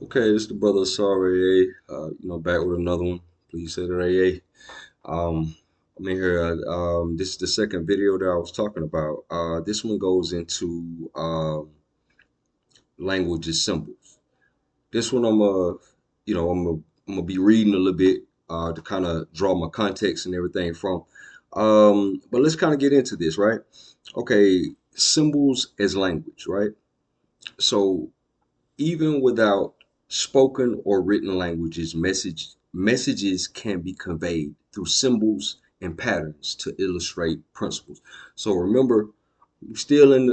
Okay, this is the brother Sorry A. Back with another one. Please say that AA. I'm in here. This is the second video that I was talking about. This one goes into language and symbols. This one I'm gonna be reading a little bit to kind of draw my context and everything from. But let's kind of get into this, right? Okay, symbols as language, right? So even without spoken or written languages, messages can be conveyed through symbols and patterns to illustrate principles. So remember, still in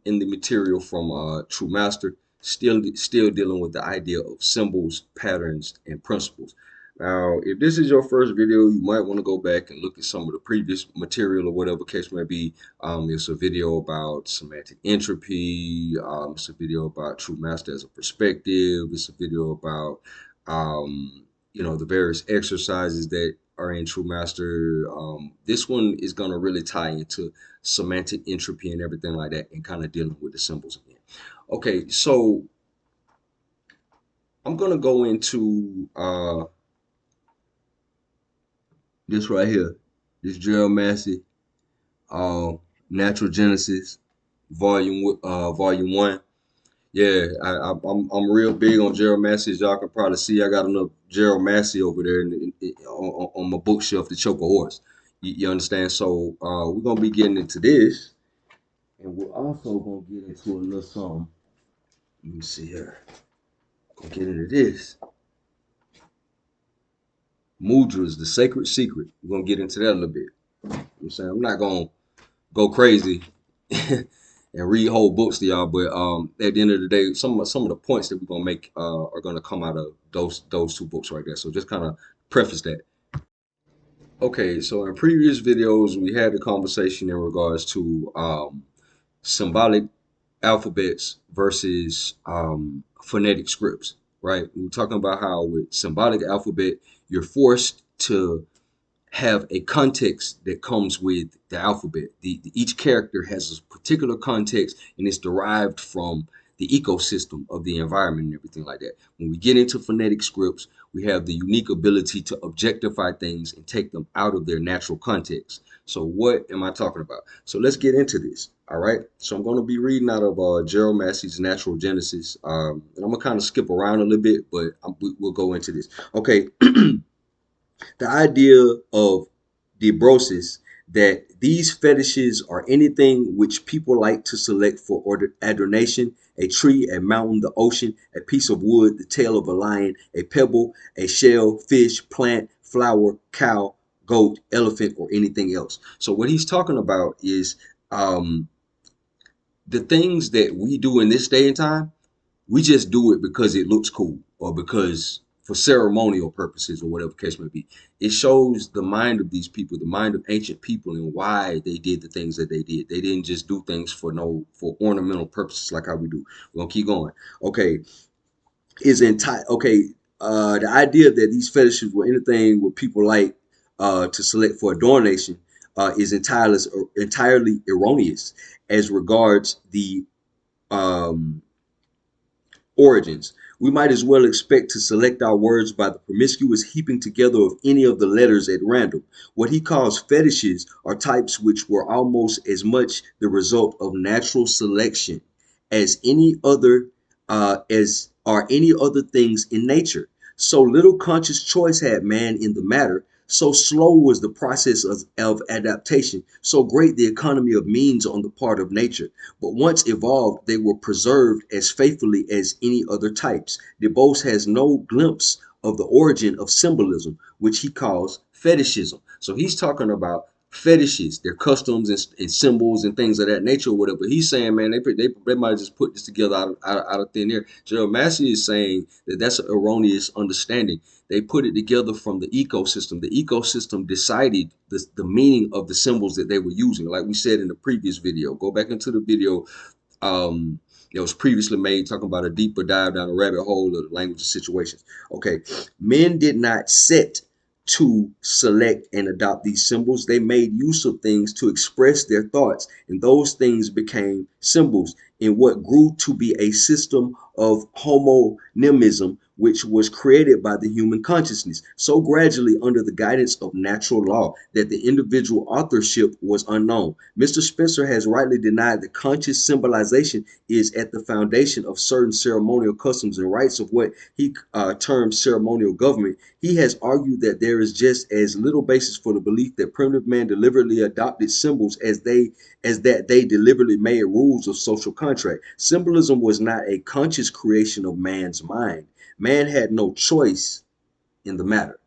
the material from True Master, still dealing with the idea of symbols, patterns, and principles. Now, if this is your first video, you might want to go back and look at some of the previous material or whatever case may be. It's a video about semantic entropy. It's a video about True Master as a perspective. It's a video about the various exercises that are in True Master. This one is going to really tie into semantic entropy and everything like that, and kind of dealing with the symbols again. Okay, so I'm gonna go into this right here, this Gerald Massey, uh, Natural Genesis, Volume One. Yeah, I'm real big on Gerald Massey. As y'all can probably see, I got enough Gerald Massey over there on my bookshelf to choke a horse. You understand? So we're gonna be getting into this, and we're also gonna get into a little something. Let me see here. Gonna get into this. Mudras, the sacred secret. We're gonna get into that a little bit. You know what I'm saying? I'm not gonna go crazy and read whole books to y'all, but at the end of the day, some of the points that we're gonna make are gonna come out of those two books right there. So just kind of preface that. Okay, so in previous videos we had a conversation in regards to symbolic alphabets versus phonetic scripts, right? We were talking about how with symbolic alphabet, you're forced to have a context that comes with the alphabet. Each character has a particular context and it's derived from the ecosystem of the environment and everything like that. When we get into phonetic scripts, we have the unique ability to objectify things and take them out of their natural context. So what am I talking about? So let's get into this. All right. So I'm going to be reading out of Gerald Massey's Natural Genesis. And I'm going to kind of skip around a little bit, but we'll go into this. Okay. The idea of Debrosis that these fetishes are anything which people like to select for adoration: a tree, a mountain, the ocean, a piece of wood, the tail of a lion, a pebble, a shell, fish, plant, flower, cow, goat, elephant, or anything else. So what he's talking about is um, the things that we do in this day and time. We just do it because it looks cool or because for ceremonial purposes or whatever case may be. It shows the mind of these people, the mind of ancient people, and why they did the things that they did. They didn't just do things for ornamental purposes like how we do. We're gonna keep going. Okay, is entire okay. The idea that these fetishes were anything what people like to select for adornation is entirely erroneous as regards the um, origins. We might as well expect to select our words by the promiscuous heaping together of any of the letters at random. What he calls fetishes are types which were almost as much the result of natural selection as any other things in nature. So little conscious choice had man in the matter, so slow was the process of adaptation, so great the economy of means on the part of nature. But once evolved, they were preserved as faithfully as any other types. Debose has no glimpse of the origin of symbolism, which he calls fetishism. So he's talking about fetishes, their customs and symbols and things of that nature or whatever. He's saying, man, they might just put this together out of thin air. Gerald Massey is saying that that's an erroneous understanding. They put it together from the ecosystem. The ecosystem decided the meaning of the symbols that they were using. Like we said in the previous video, go back into the video that was previously made talking about a deeper dive down the rabbit hole of the language of situations. Okay, men did not set to select and adopt these symbols. They made use of things to express their thoughts, and those things became symbols in what grew to be a system of homonymism, which was created by the human consciousness, so gradually under the guidance of natural law that the individual authorship was unknown. Mr. Spencer has rightly denied that conscious symbolization is at the foundation of certain ceremonial customs and rites of what he termed ceremonial government. He has argued that there is just as little basis for the belief that primitive man deliberately adopted symbols as that they deliberately made rules of social contract. Symbolism was not a conscious creation of man's mind. Man had no choice in the matter.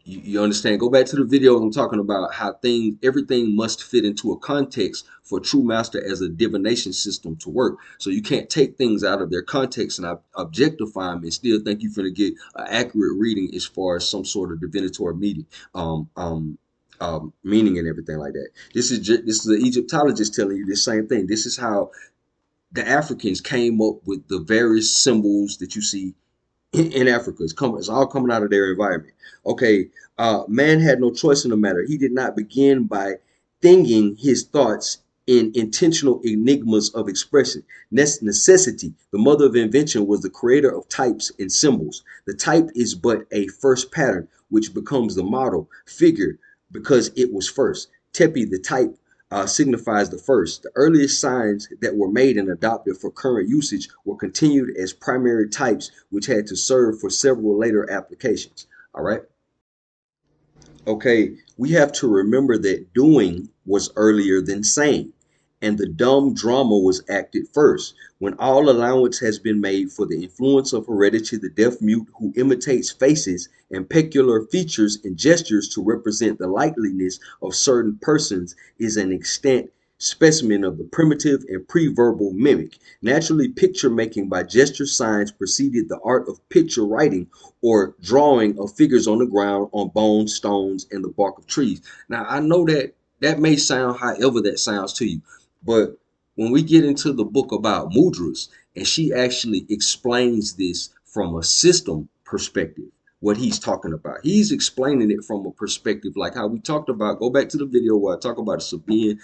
You understand? Go back to the videos I'm talking about how everything must fit into a context for true master as a divination system to work. So you can't take things out of their context and objectify them and still think you're going to get an accurate reading as far as some sort of divinatory um, um, meaning and everything like that. This is the Egyptologist telling you the same thing. This is how the Africans came up with the various symbols that you see in Africa. It's all coming out of their environment. Okay, man had no choice in the matter. He did not begin by thinking his thoughts in intentional enigmas of expression. Necessity, the mother of invention, was the creator of types and symbols. The type is but a first pattern, which becomes the model figure because it was first. Tepi, the type, signifies the first. The earliest signs that were made and adopted for current usage were continued as primary types, which had to serve for several later applications. All right. Okay, we have to remember that doing was earlier than saying, and the dumb drama was acted first. When all allowance has been made for the influence of heredity, the deaf mute who imitates faces and peculiar features and gestures to represent the likeliness of certain persons is an extant specimen of the primitive and pre-verbal mimic. Naturally, picture making by gesture signs preceded the art of picture writing or drawing of figures on the ground, on bones, stones, and the bark of trees. Now, I know that that may sound however that sounds to you, but when we get into the book about Mudras, and she actually explains this from a system perspective, what he's talking about. He's explaining it from a perspective like how we talked about. Go back to the video where I talk about the Sabaean,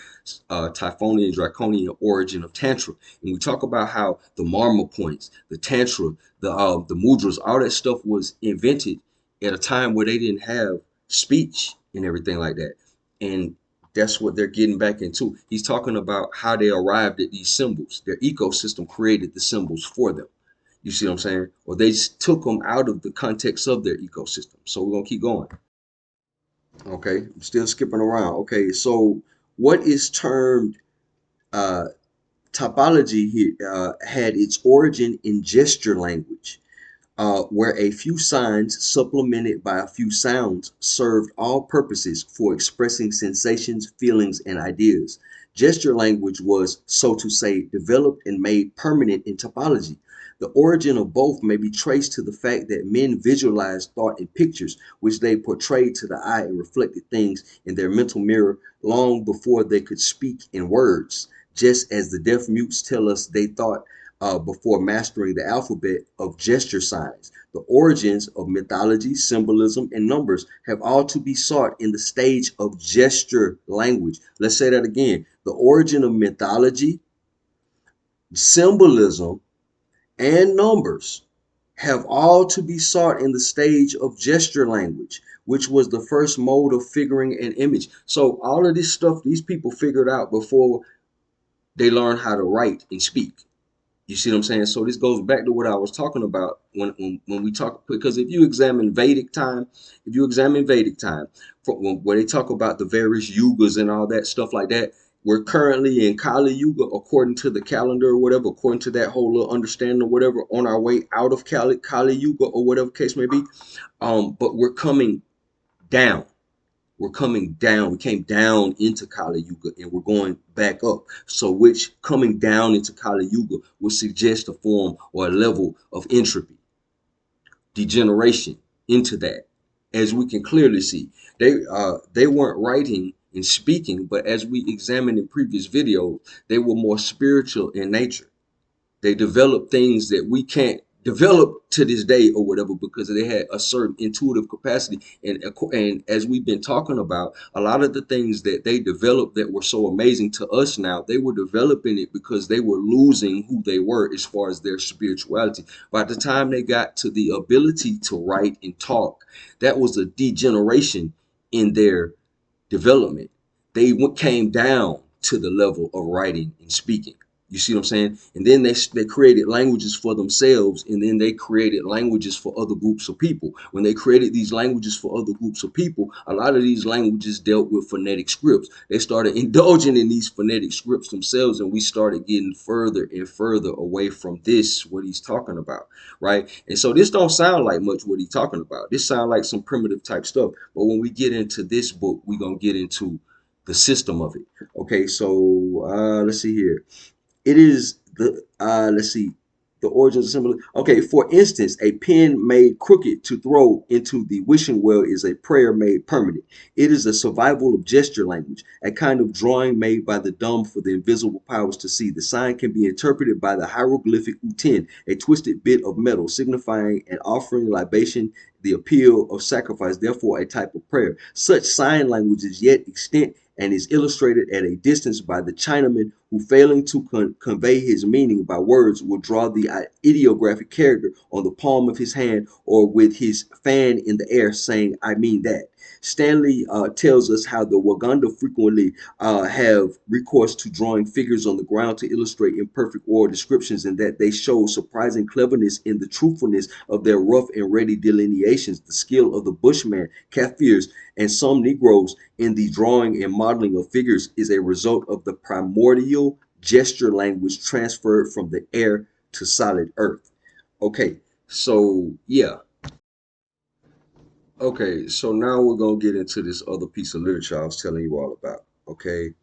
Typhonian, Draconian origin of Tantra. And we talk about how the Marma points, the Tantra, the Mudras, all that stuff was invented at a time where they didn't have speech and everything like that. And that's what they're getting back into. He's talking about how they arrived at these symbols. Their ecosystem created the symbols for them. You see what I'm saying? Or they just took them out of the context of their ecosystem. So we're gonna keep going. Okay, I'm still skipping around. Okay, so what is termed uh, topology here had its origin in gesture language, where a few signs supplemented by a few sounds served all purposes for expressing sensations, feelings, and ideas. Gesture language was, so to say, developed and made permanent in topology. The origin of both may be traced to the fact that men visualized thought in pictures, which they portrayed to the eye and reflected things in their mental mirror long before they could speak in words, just as the deaf mutes tell us they thought before mastering the alphabet of gesture signs. The origins of mythology, symbolism, and numbers have all to be sought in the stage of gesture language. Let's say that again. The origin of mythology, symbolism, and numbers have all to be sought in the stage of gesture language, which was the first mode of figuring an image. So all of this stuff these people figured out before they learned how to write and speak. You see what I'm saying? So this goes back to what I was talking about when we talk, because if you examine Vedic time, where they talk about the various yugas and all that stuff like that, we're currently in Kali Yuga according to the calendar or whatever, according to that whole little understanding or whatever, on our way out of Kali Yuga or whatever case may be. But we're coming down. We're coming down. We came down into Kali Yuga and we're going back up. So which coming down into Kali Yuga would suggest a form or a level of entropy, degeneration into that. As we can clearly see, they weren't writing and speaking, but as we examined in previous videos, they were more spiritual in nature. They developed things that we can't developed to this day or whatever because they had a certain intuitive capacity. And as we've been talking about, a lot of the things that they developed that were so amazing to us now, they were developing it because they were losing who they were as far as their spirituality. By the time they got to the ability to write and talk, that was a degeneration in their development. They came down to the level of writing and speaking. You see what I'm saying? And then they created languages for themselves, and then they created languages for other groups of people. When they created these languages for other groups of people, a lot of these languages dealt with phonetic scripts. They started indulging in these phonetic scripts themselves, and we started getting further and further away from this, what he's talking about, right? And so this don't sound like much what he's talking about. This sounds like some primitive type stuff. But when we get into this book, we're going to get into the system of it. Okay, so let's see here. It is the let's see, the origins of symbolism. Okay, for instance, a pen made crooked to throw into the wishing well is a prayer made permanent. It is a survival of gesture language, a kind of drawing made by the dumb for the invisible powers to see. The sign can be interpreted by the hieroglyphic uten, a twisted bit of metal signifying an offering, libation, the appeal of sacrifice, therefore a type of prayer. Such sign language is yet extant and is illustrated at a distance by the Chinaman who, failing to convey his meaning by words, will draw the ideographic character on the palm of his hand or with his fan in the air, saying, I mean that. Stanley tells us how the Waganda frequently have recourse to drawing figures on the ground to illustrate imperfect oral descriptions, and that they show surprising cleverness in the truthfulness of their rough and ready delineations. The skill of the Bushman, Kaffirs, and some Negroes in the drawing and modeling of figures is a result of the primordial gesture language transferred from the air to solid earth. Okay, so yeah. Okay, so now we're gonna get into this other piece of literature I was telling you all about. Okay,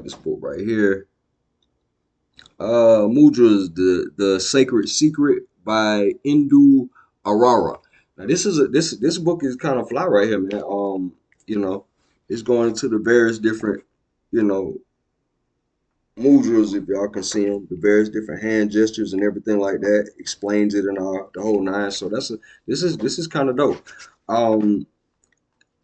this book right here, Mudras, the Sacred Secret by Indu Arara. Now this book is kind of fly right here, man. You know, it's going into the various different, you know, mudras, if y'all can see them, the various different hand gestures and everything like that. Explains it and all the whole nine. So this is kind of dope. Um,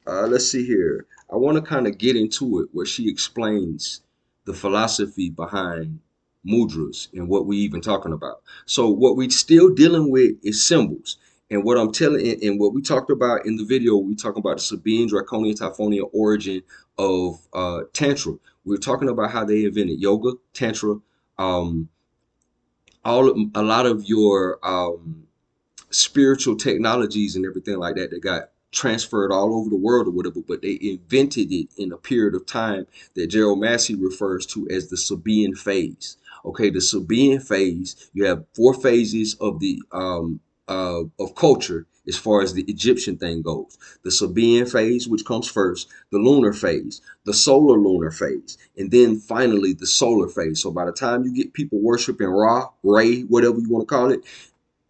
let's see here. I want to kind of get into it where she explains the philosophy behind mudras and what we even talking about. So what we still dealing with is symbols. And what I'm telling and what we talked about in the video, we talking about the Sabine Draconian Typhonia origin of Tantra. We were talking about how they invented yoga, Tantra, um, a lot of your spiritual technologies and everything like that got transferred all over the world or whatever, but they invented it in a period of time that Gerald Massey refers to as the Sabaean phase. Okay, the Sabaean phase, you have four phases of the of culture as far as the Egyptian thing goes. The Sabaean phase, which comes first, the lunar phase, the solar lunar phase, and then finally the solar phase. So by the time you get people worshiping Ra, Ray, whatever you want to call it,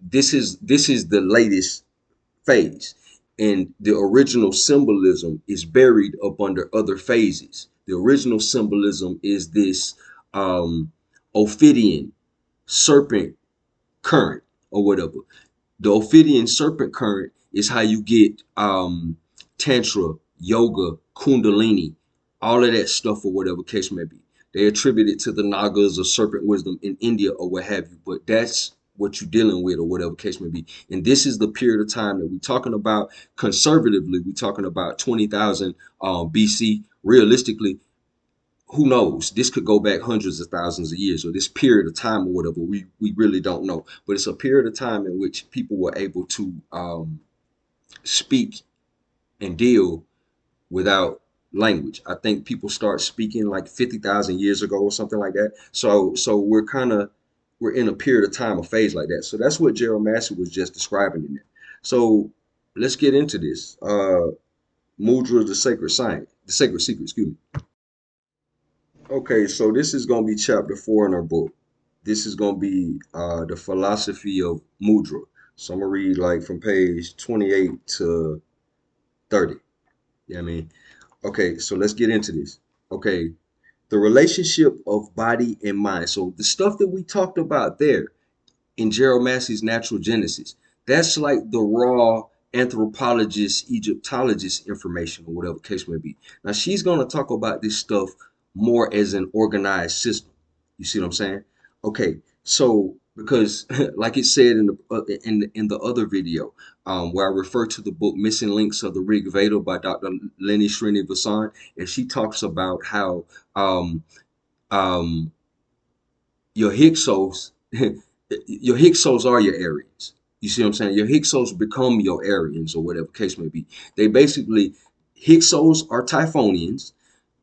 this is the latest phase, and the original symbolism is buried up under other phases. The original symbolism is this Ophidian serpent current or whatever. The Ophidian serpent current is how you get tantra, yoga, kundalini, all of that stuff or whatever case may be. They attribute it to the Nagas or serpent wisdom in India or what have you, but that's what you're dealing with or whatever case may be. And this is the period of time that we're talking about. Conservatively, we're talking about 20,000 BC. Realistically, who knows? This could go back hundreds of thousands of years, or this period of time or whatever. We really don't know. But it's a period of time in which people were able to speak and deal without language. I think people start speaking like 50,000 years ago or something like that. So we're in a period of time, a phase like that. So that's what Gerald Massey was just describing in there. So let's get into this. Mudra, the sacred science, the sacred secret, excuse me. Okay, so this is going to be chapter 4 in our book. This is going to be the philosophy of mudra. So I'm going to read like from page 28 to 30. Yeah, I mean, okay, so let's get into this. Okay, the relationship of body and mind. So the stuff that we talked about there in Gerald Massey's Natural Genesis. That's like the raw anthropologist, Egyptologist information, or whatever case may be. Now she's going to talk about this stuff more as an organized system. You see what I'm saying? Okay, so because like it said in the other video, where I refer to the book Missing Links of the Rig Veda by Dr. Lenny Srinivasan, and she talks about how um, um, your Hyksos, your Hyksos are your Aryans. You see what I'm saying? Your Hyksos become your Aryans, or whatever case may be. They basically, Hyksos are Typhonians.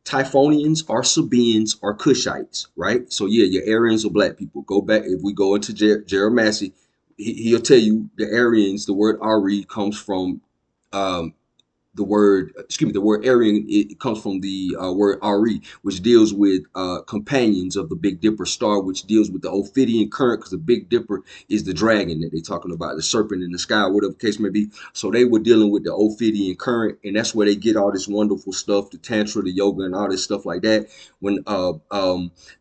Typhonians are Sabaeans or Cushites, right? So yeah, your Aryans are black people. Go back, if we go into Gerald Massey, he'll tell you the Aryans, the word Ari comes from um, the word Aryan, it comes from the word Ari, which deals with companions of the Big Dipper star, which deals with the Ophidian current, because the Big Dipper is the dragon that they're talking about, the serpent in the sky, whatever the case may be. So they were dealing with the Ophidian current, and that's where they get all this wonderful stuff, the Tantra, the yoga, and all this stuff like that. When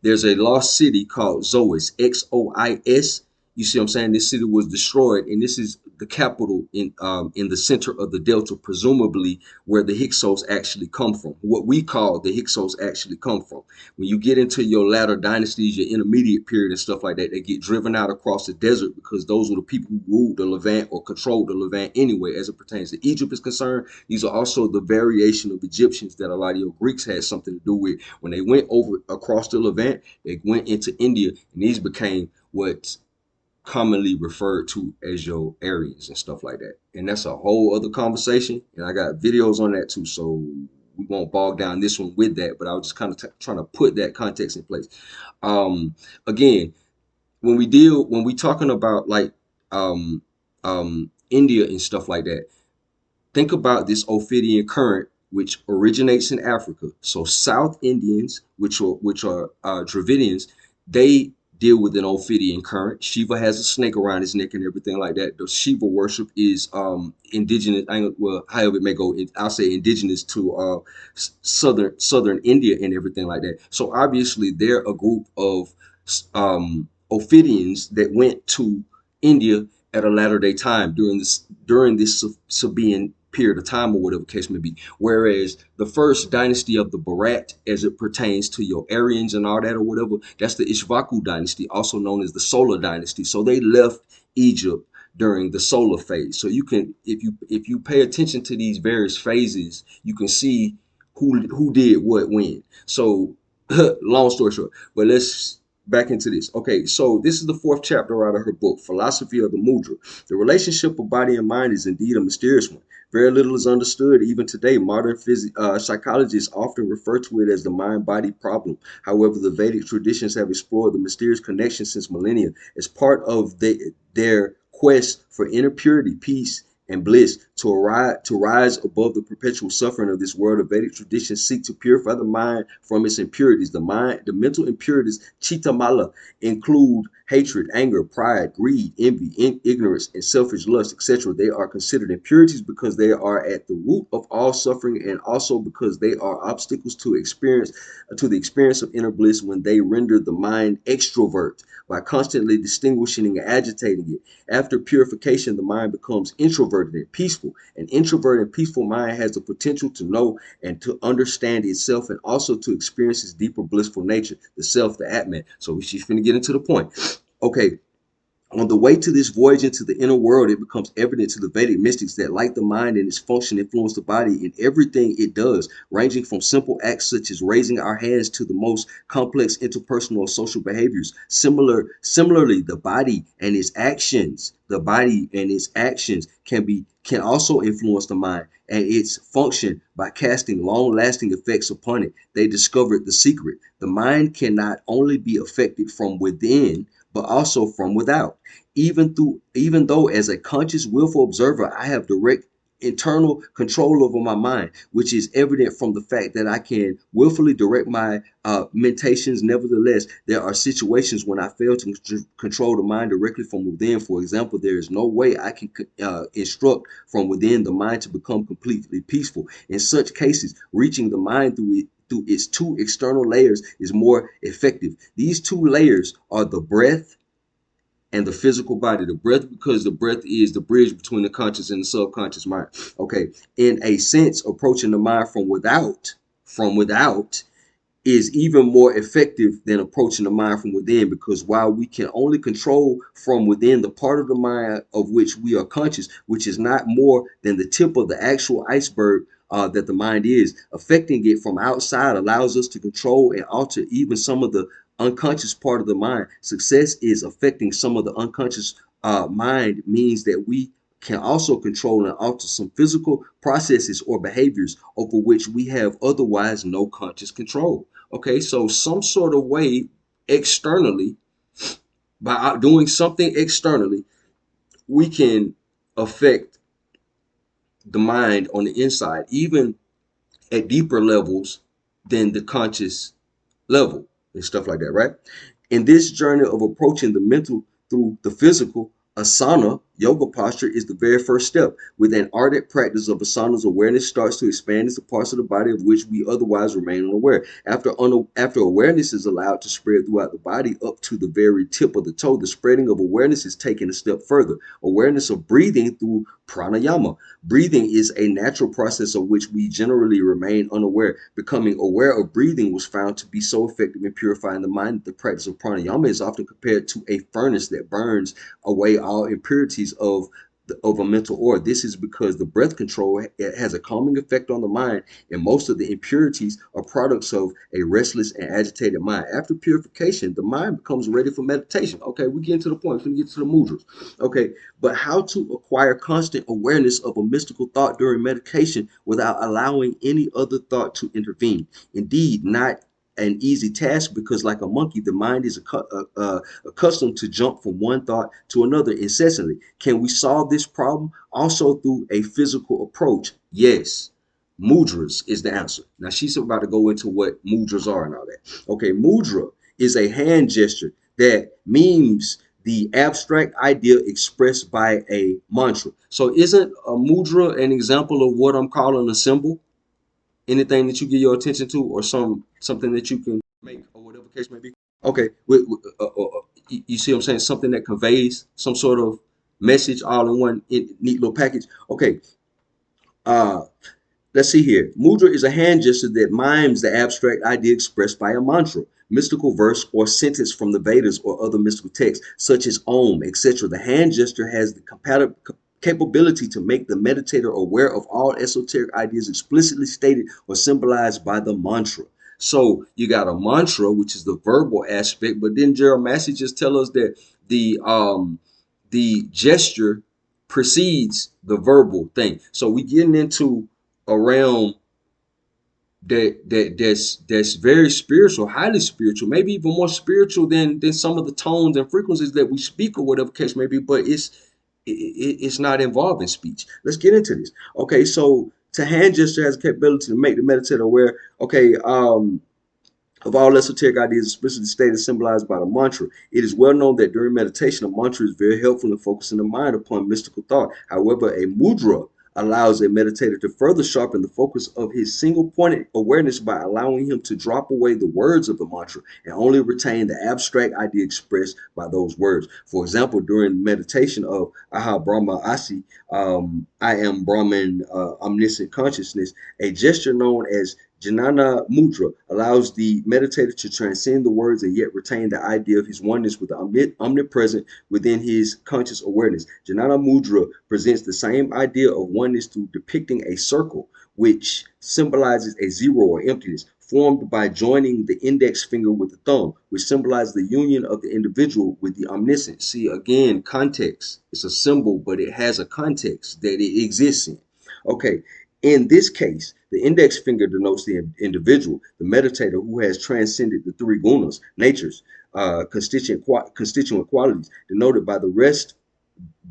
there's a lost city called Zois, Xois. You see what I'm saying? This city was destroyed, and this is the capital in the center of the delta, presumably where the Hyksos actually come from. What we call the Hyksos actually come from. When you get into your latter dynasties, your intermediate period and stuff like that, they get driven out across the desert because those were the people who ruled the Levant or controlled the Levant anyway, as it pertains to Egypt is concerned. These are also the variation of Egyptians that a lot of your Greeks had something to do with. When they went over across the Levant, they went into India, and these became what commonly referred to as your Aryans and stuff like that. And that's a whole other conversation. And I got videos on that too. So we won't bog down this one with that, but I was just kind of trying to put that context in place. Um, Again, when we talking about like India and stuff like that, think about this Ophidian current, which originates in Africa. So South Indians, which are Dravidians, they deal with an Ophidian current. Shiva has a snake around his neck and everything like that. The Shiva worship is indigenous. Well, however it may go, I'll say indigenous to southern India and everything like that. So obviously they're a group of Ophidians that went to India at a latter day time during this Sabaean period of time, or whatever case may be. Whereas the first dynasty of the Bharat, as it pertains to your Aryans and all that or whatever, that's the Ishvaku dynasty, also known as the Solar dynasty. So they left Egypt during the solar phase. So you can, if you pay attention to these various phases, you can see who did what when. So long story short, but let's back into this. Okay, so this is the fourth chapter out of her book, Philosophy of the Mudra. The relationship of body and mind is indeed a mysterious one. Very little is understood. Even today, modern psychologists often refer to it as the mind-body problem. However, the Vedic traditions have explored the mysterious connection since millennia as part of their quest for inner purity, peace, and bliss. To rise above the perpetual suffering of this world, the Vedic traditions seek to purify the mind from its impurities. The mental impurities, chitta mala, include hatred, anger, pride, greed, envy, ignorance, and selfish lust, etc. They are considered impurities because they are at the root of all suffering, and also because they are obstacles to the experience of inner bliss when they render the mind extrovert by constantly distinguishing and agitating it. After purification, the mind becomes introverted and peaceful. An introverted and peaceful mind has the potential to know and to understand itself, and also to experience its deeper blissful nature, the self, the Atman. So she's finna get into the point. Okay, on the way to this voyage into the inner world, it becomes evident to the Vedic mystics that, like the mind and its function, influence the body in everything it does, ranging from simple acts such as raising our hands to the most complex interpersonal or social behaviors. Similarly, the body and its actions can also influence the mind and its function by casting long-lasting effects upon it. They discovered the secret. The mind can not only be affected from within, but also from without. Even though as a conscious, willful observer, I have direct internal control over my mind, which is evident from the fact that I can willfully direct my mentations. Nevertheless, there are situations when I fail to control the mind directly from within. For example, there is no way I can instruct from within the mind to become completely peaceful. In such cases, reaching the mind through its two external layers is more effective. These two layers are the breath and the physical body. The breath, because the breath is the bridge between the conscious and the subconscious mind. Okay, in a sense, approaching the mind from without is even more effective than approaching the mind from within, because while we can only control from within the part of the mind of which we are conscious, which is not more than the tip of the actual iceberg that the mind is, affecting it from outside allows us to control and alter even some of the unconscious part of the mind. Success is affecting some of the unconscious mind means that we can also control and alter some physical processes or behaviors over which we have otherwise no conscious control. Okay, so some sort of way externally, by doing something externally, we can affect the mind on the inside, even at deeper levels than the conscious level and stuff like that, right? In this journey of approaching the mental through the physical, asana, yoga posture, is the very first step. With an ardent practice of asanas, awareness starts to expand into parts of the body of which we otherwise remain unaware. After awareness is allowed to spread throughout the body up to the very tip of the toe, the spreading of awareness is taken a step further. Awareness of breathing through pranayama. Breathing is a natural process of which we generally remain unaware. Becoming aware of breathing was found to be so effective in purifying the mind that the practice of pranayama is often compared to a furnace that burns away all impurities of a mental ore. This is because the breath control has a calming effect on the mind, and most of the impurities are products of a restless and agitated mind. After purification, the mind becomes ready for meditation. Okay, we get to the point. We get to the mudras. Okay, but how to acquire constant awareness of a mystical thought during meditation without allowing any other thought to intervene? Indeed, not an easy task, because like a monkey, the mind is accustomed to jump from one thought to another incessantly. Can we solve this problem also through a physical approach? Yes. Mudras is the answer. Now she's about to go into what mudras are and all that. Okay, mudra is a hand gesture that means the abstract idea expressed by a mantra. So isn't a mudra an example of what I'm calling a symbol? Anything that you give your attention to, or something that you can make, or whatever case may be. Okay, you see what I'm saying? Something that conveys some sort of message all in one neat little package. Okay, uh, let's see here. Mudra is a hand gesture that mimes the abstract idea expressed by a mantra, mystical verse, or sentence from the Vedas or other mystical texts, such as Om, etc. The hand gesture has the capability to make the meditator aware of all esoteric ideas explicitly stated or symbolized by the mantra. So you got a mantra, which is the verbal aspect, but then Gerald Massey just tell us that the gesture precedes the verbal thing. So we getting into a realm that's very spiritual, highly spiritual, maybe even more spiritual than some of the tones and frequencies that we speak, or whatever case may be. But it's not involving speech. Let's get into this. Okay, so to hand gesture has the capability to make the meditator aware. Okay, of all esoteric ideas, especially stated symbolized by the mantra. It is well known that during meditation, a mantra is very helpful in focusing the mind upon mystical thought. However, a mudra allows a meditator to further sharpen the focus of his single pointed awareness by allowing him to drop away the words of the mantra and only retain the abstract idea expressed by those words. For example, during meditation of Aha Brahma Asi, I am Brahman, omniscient consciousness, a gesture known as Jnana Mudra allows the meditator to transcend the words and yet retain the idea of his oneness with the omnipresent within his conscious awareness. Jnana Mudra presents the same idea of oneness through depicting a circle, which symbolizes a zero or emptiness, formed by joining the index finger with the thumb, which symbolizes the union of the individual with the omniscient. See, again, context. It's a symbol, but it has a context that it exists in. Okay, in this case, the index finger denotes the individual, the meditator who has transcended the three gunas, natures, constituent qualities, denoted by the rest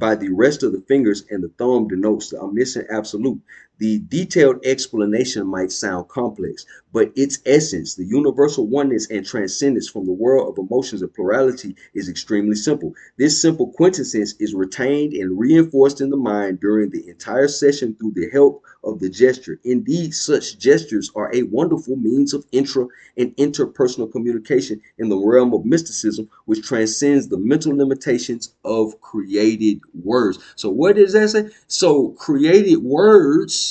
of the fingers, and the thumb denotes the omniscient absolute. The detailed explanation might sound complex, but its essence, the universal oneness and transcendence from the world of emotions and plurality, is extremely simple. This simple quintessence is retained and reinforced in the mind during the entire session through the help of the gesture. Indeed, such gestures are a wonderful means of intra and interpersonal communication in the realm of mysticism, which transcends the mental limitations of created words. So, what does that say? So, created words,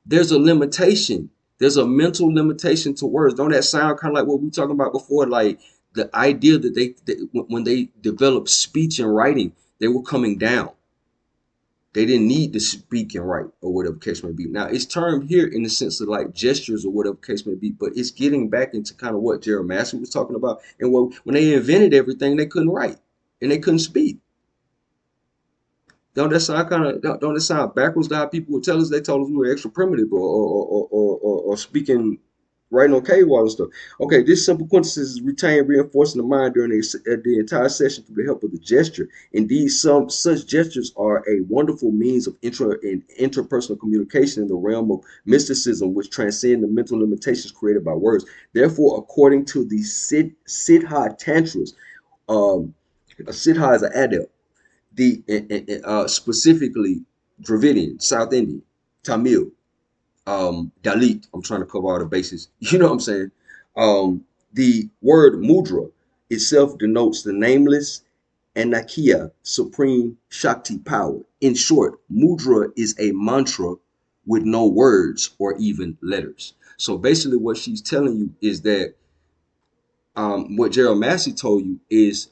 there's a limitation. There's a mental limitation to words. Don't that sound kind of like what we were talking about before? Like the idea that when they developed speech and writing, they were coming down. They didn't need to speak and write or whatever case may be. Now it's termed here in the sense of like gestures or whatever case may be, but it's getting back into kind of what Jeremiah Massey was talking about. And when they invented everything, they couldn't write and they couldn't speak. Don't that sound backwards to how people would tell us? They told us we were extra primitive or speaking writing on cave wall and stuff. Okay, this simple quintessence is retained, reinforcing the mind during the entire session through the help of the gesture. Indeed, some such gestures are a wonderful means of intra and interpersonal communication in the realm of mysticism, which transcend the mental limitations created by words. Therefore, according to the Siddha Tantras, um, Siddha is an adept the specifically Dravidian, South Indian, Tamil, Dalit. I'm trying to cover all the bases. You know what I'm saying? The word mudra itself denotes the nameless Anakia, supreme Shakti power. In short, mudra is a mantra with no words or even letters. So basically, what she's telling you is that what Gerald Massey told you is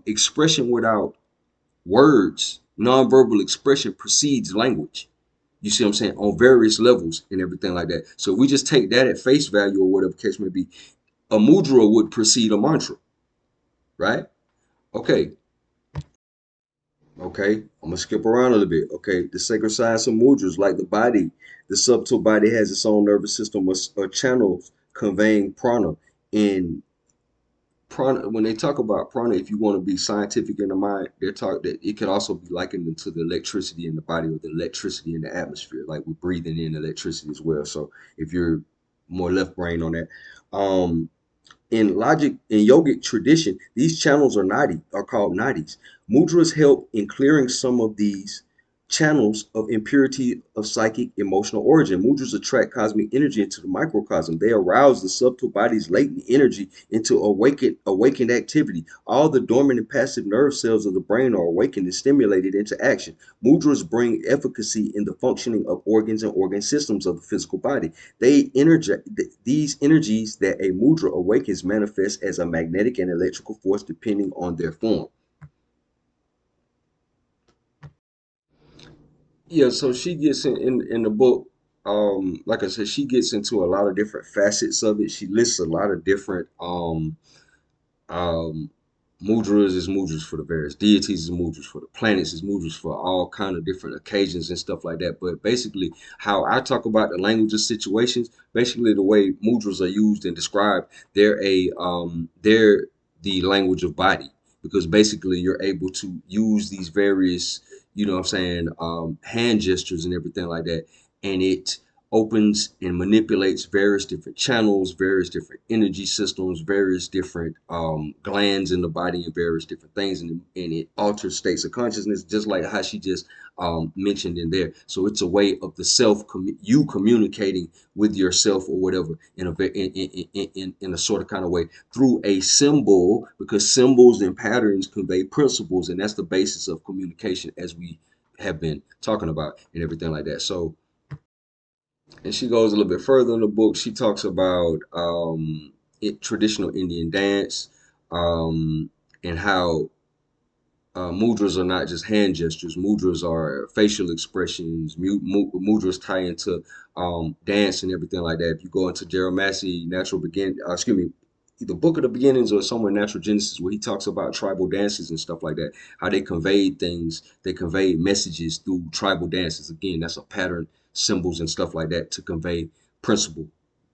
expression without words, nonverbal expression precedes language. You see what I'm saying? On various levels and everything like that. So if we just take that at face value or whatever case may be, a mudra would precede a mantra, right? Okay. Okay. I'm gonna skip around a little bit. Okay. The sacred science of mudras, like the body, the subtle body has its own nervous system or channels conveying prana in prana. When they talk about prana, if you want to be scientific in the mind, they're talk that it could also be likened to the electricity in the body or the electricity in the atmosphere, like we're breathing in electricity as well. So if you're more left brain on that, um in yogic tradition, these channels are called nadis. Mudras help in clearing some of these channels of impurity of psychic emotional origin. Mudras attract cosmic energy into the microcosm. They arouse the subtle body's latent energy into awakened activity. All the dormant and passive nerve cells of the brain are awakened and stimulated into action. Mudras bring efficacy in the functioning of organs and organ systems of the physical body. They energize these energies that a mudra awakens manifest as a magnetic and electrical force depending on their form. Yeah, so she gets in the book, like I said, she gets into a lot of different facets of it. She lists a lot of different um mudras is mudras for the various deities, is mudras for the planets, is mudras for all kind of different occasions and stuff like that. But basically, how I talk about the language of situations, basically the way mudras are used and described, they're the language of body, because basically you're able to use these various, you know what I'm saying, hand gestures and everything like that, and it opens and manipulates various different channels, various different energy systems, various different glands in the body, and various different things, and it alters states of consciousness, just like how she just mentioned in there. So it's a way of the you communicating with yourself or whatever in in a sort of kind of way through a symbol, because symbols and patterns convey principles, and that's the basis of communication, as we have been talking about and everything like that. So and she goes a little bit further in the book. She talks about traditional Indian dance, and how mudras are not just hand gestures. Mudras are facial expressions. Mudras tie into dance and everything like that. If you go into Gerald Massey, excuse me, the Book of the Beginnings or somewhere Natural Genesis, where he talks about tribal dances and stuff like that, how they conveyed things, they conveyed messages through tribal dances. Again, that's a pattern, symbols and stuff like that to convey principle,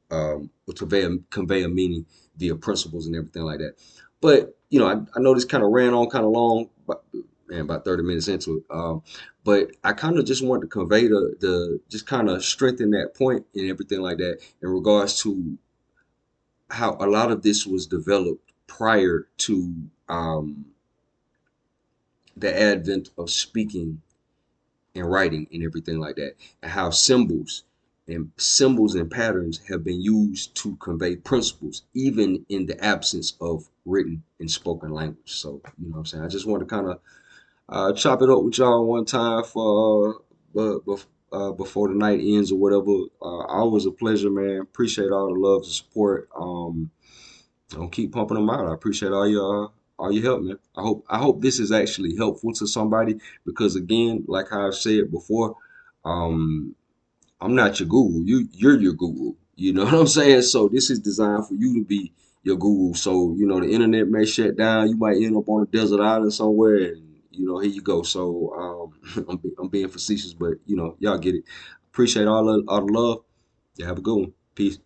or to convey a meaning via principles and everything like that. But I know this kind of ran on kind of long, but man, about 30 minutes into it. But I kind of just wanted to convey the just kind of strengthen that point and everything like that in regards to how a lot of this was developed prior to the advent of speaking and writing and everything like that, and how symbols and patterns have been used to convey principles even in the absence of written and spoken language. So, you know what I'm saying? I just want to kind of chop it up with y'all one time for before the night ends or whatever. Always a pleasure, man. Appreciate all the love and support. Don't keep pumping them out. I appreciate all your help, man. I hope this is actually helpful to somebody because again, like I've said before, um, I'm not your guru. You're your guru. You know what I'm saying? So this is designed for you to be your guru. So you know the internet may shut down. You might end up on a desert island somewhere, and you know here you go. So I'm being facetious, but you know y'all get it. Appreciate all the love. Yeah, have a good one. Peace.